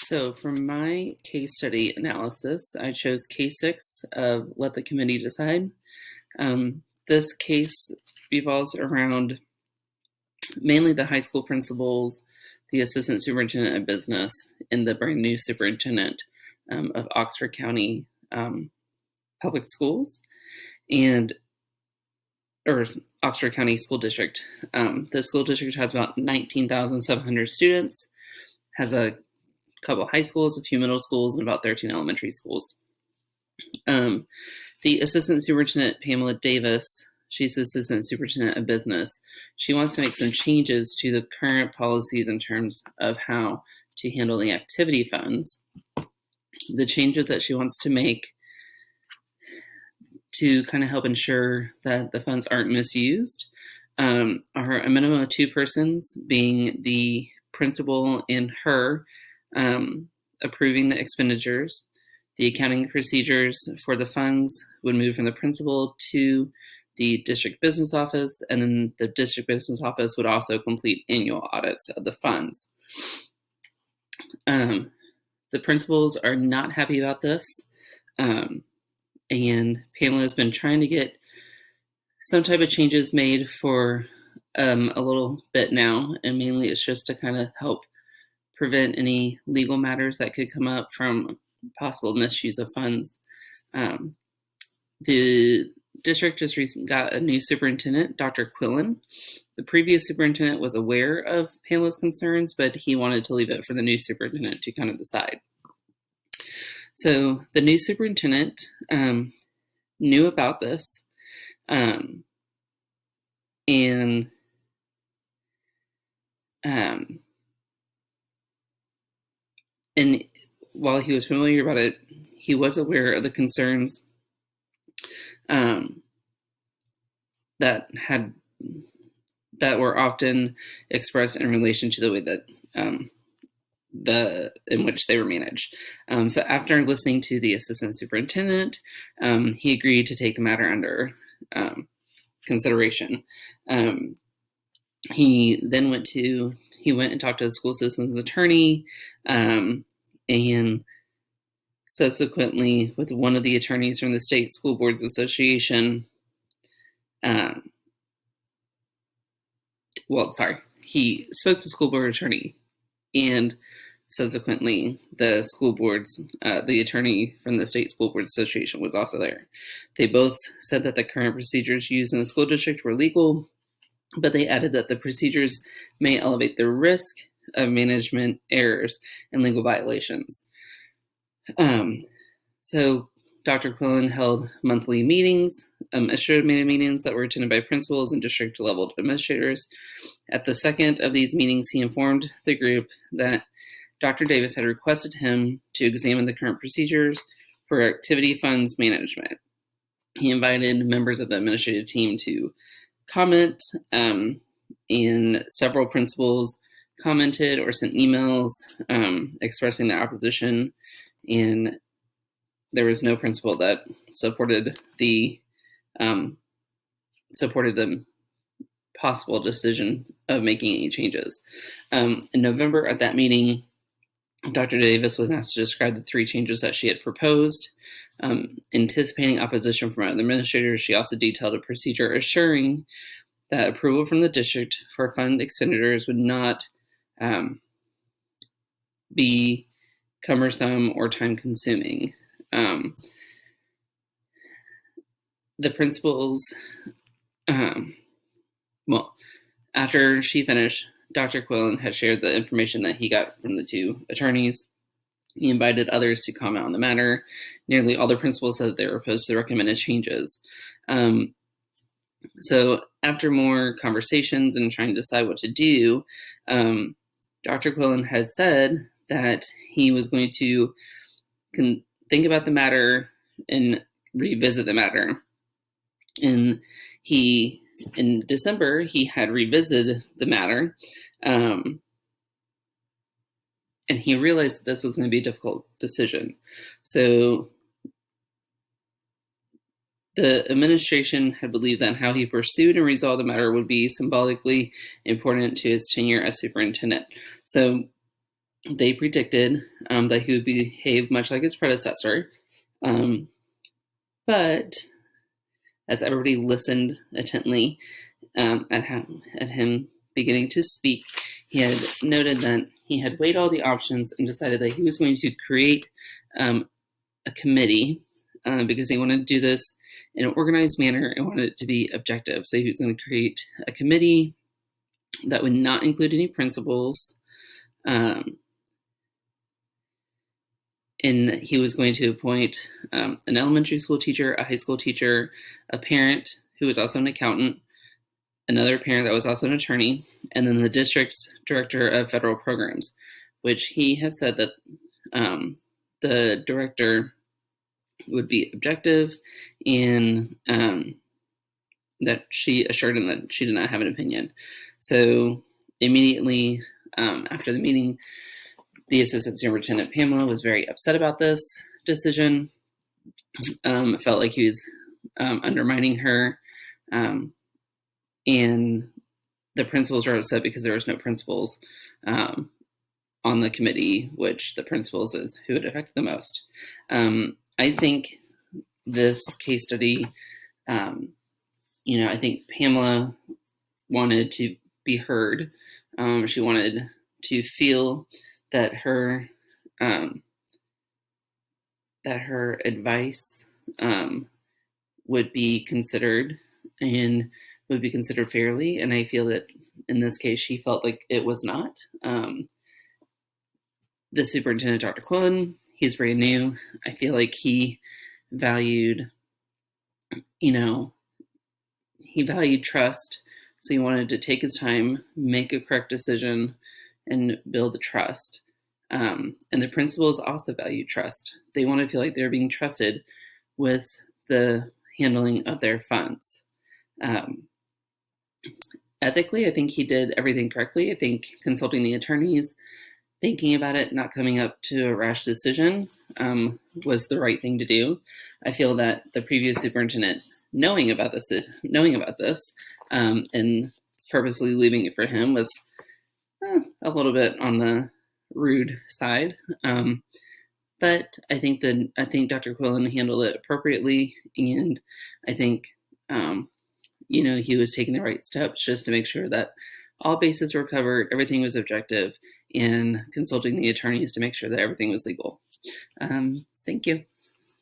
So for my case study analysis, I chose case 6 of Let the Committee Decide. This case revolves around mainly the high school principals, the assistant superintendent of business, and the brand new superintendent of Oxford County Public Schools or Oxford County School District. The school district has about 19,700 students, has a couple high schools, a few middle schools, and about 13 elementary schools. The assistant superintendent, Pamela Davis, she's the assistant superintendent of business. She wants to make some changes to the current policies in terms of how to handle the activity funds. The changes that she wants to make to kind of help ensure that the funds aren't misused are a minimum of 2 persons, being the principal and her, approving the expenditures. The accounting procedures for the funds would move from the principal to the district business office, and then the district business office would also complete annual audits of the funds. The principals are not happy about this, and Pamela has been trying to get some type of changes made for a little bit now, and mainly it's just to kind of help prevent any legal matters that could come up from possible misuse of funds. The district just recently got a new superintendent, Dr. Quillen. The previous superintendent was aware of Pamela's concerns, but he wanted to leave it for the new superintendent to kind of decide. So the new superintendent knew about this, and while he was familiar about it, he was aware of the concerns that were often expressed in relation to the way that in which they were managed. So after listening to the assistant superintendent, he agreed to take the matter under consideration. He went and talked to the school system's attorney, and subsequently with one of the attorneys from the State School Boards Association. He spoke to the school board attorney, and subsequently the school boards, the attorney from the State School Boards Association was also there. They both said that the current procedures used in the school district were legal, but they added that the procedures may elevate the risk of management errors and legal violations. So Dr. Quillen held monthly meetings, assured meetings that were attended by principals and district-level administrators. At the second of these meetings, he informed the group that Dr. Davis had requested him to examine the current procedures for activity funds management. He invited members of the administrative team to comment, and several principals commented or sent emails expressing their opposition, and there was no principal that supported the possible decision of making any changes. In November at that meeting, Dr. Davis was asked to describe the 3 changes that she had proposed. Anticipating opposition from other administrators, she also detailed a procedure assuring that approval from the district for fund expenditures would not be cumbersome or time-consuming. The principals, after she finished, Dr. Quillen had shared the information that he got from the 2 attorneys. He invited others to comment on the matter. Nearly all the principals said they were opposed to the recommended changes. So after more conversations and trying to decide what to do, Dr. Quillen had said that he was going to think about the matter and revisit the matter. And in December, he had revisited the matter, and he realized that this was going to be a difficult decision. So the administration had believed that how he pursued and resolved the matter would be symbolically important to his tenure as superintendent. So they predicted that he would behave much like his predecessor. But as everybody listened attentively at him beginning to speak, he had noted that he had weighed all the options and decided that he was going to create a committee because he wanted to do this in an organized manner and wanted it to be objective. So he was going to create a committee that would not include any principals. And he was going to appoint an elementary school teacher, a high school teacher, a parent who was also an accountant, another parent that was also an attorney, and then the district's director of federal programs, which he had said that the director would be objective and that she assured him that she did not have an opinion. So immediately after the meeting, the assistant superintendent, Pamela, was very upset about this decision. Felt like he was undermining her. And the principals were upset because there was no principals on the committee, which the principals is who it affected the most. I think this case study, I think Pamela wanted to be heard. She wanted to feel that her advice would be considered and would be considered fairly. And I feel that in this case, she felt like it was not. The superintendent, Dr. Quillen, he's brand new. I feel like he valued trust. So he wanted to take his time, make a correct decision, and build the trust. And the principals also value trust. They want to feel like they're being trusted with the handling of their funds. Ethically, I think he did everything correctly. I think consulting the attorneys, thinking about it, not coming up to a rash decision was the right thing to do. I feel that the previous superintendent, knowing about this, and purposely leaving it for him was a little bit on the rude side. But I think Dr. Quillen handled it appropriately, and I think he was taking the right steps just to make sure that all bases were covered, everything was objective, and consulting the attorneys to make sure that everything was legal. Thank you.